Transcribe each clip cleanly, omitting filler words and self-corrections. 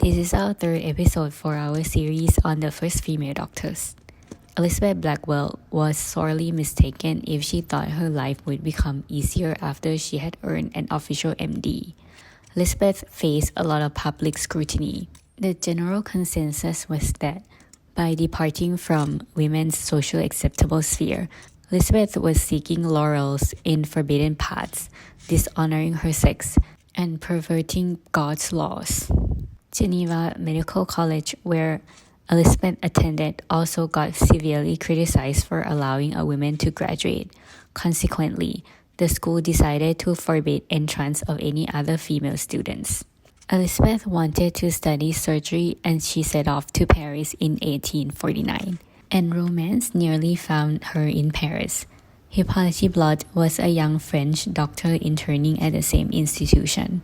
This is our third episode for our series on the first female doctors. Elizabeth Blackwell was sorely mistaken if she thought her life would become easier after she had earned an official MD. Elizabeth faced a lot of public scrutiny. The general consensus was that by departing from women's socially acceptable sphere, Elizabeth was seeking laurels in forbidden paths, dishonoring her sex, and perverting God's laws. Geneva Medical College, where Elizabeth attended, also got severely criticized for allowing a woman to graduate. Consequently, the school decided to forbid entrance of any other female students. Elizabeth wanted to study surgery and she set off to Paris in 1849. And romance nearly found her in Paris. Hippolyte Blot was a young French doctor interning at the same institution.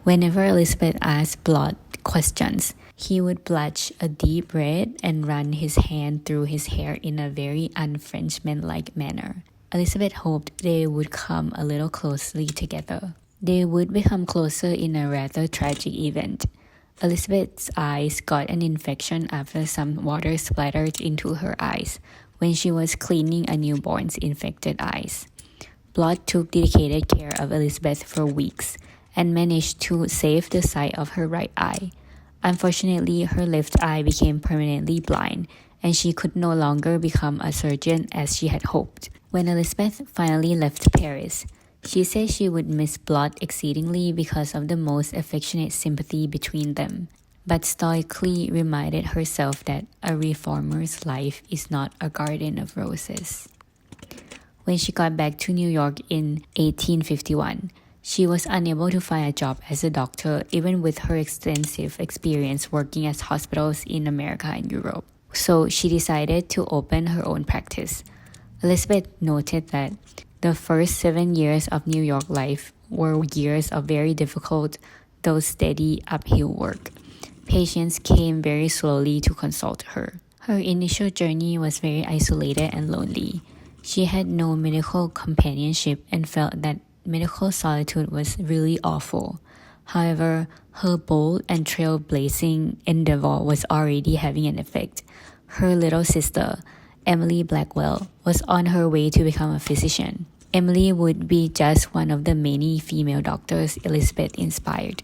Whenever Elizabeth asked Blot questions, he would blush a deep red and run his hand through his hair in a very un-Frenchman-like manner. Elizabeth hoped they would come a little closely together. They would become closer in a rather tragic event. Elizabeth's eyes got an infection after some water splattered into her eyes when she was cleaning a newborn's infected eyes. Blot took dedicated care of Elizabeth for weeks and managed to save the sight of her right eye. Unfortunately, her left eye became permanently blind and she could no longer become a surgeon as she had hoped. When Elizabeth finally left Paris, she said she would miss Blot exceedingly because of the most affectionate sympathy between them, but stoically reminded herself that a reformer's life is not a garden of roses. When she got back to New York in 1851, she was unable to find a job as a doctor even with her extensive experience working at hospitals in America and Europe. So she decided to open her own practice. Elizabeth noted that the first 7 years of New York life were years of very difficult, though steady uphill work. Patients came very slowly to consult her. Her initial journey was very isolated and lonely. She had no medical companionship and felt that medical solitude was really awful. However, her bold and trailblazing endeavor was already having an effect. Her little sister, Emily Blackwell, was on her way to become a physician. Emily would be just one of the many female doctors Elizabeth inspired.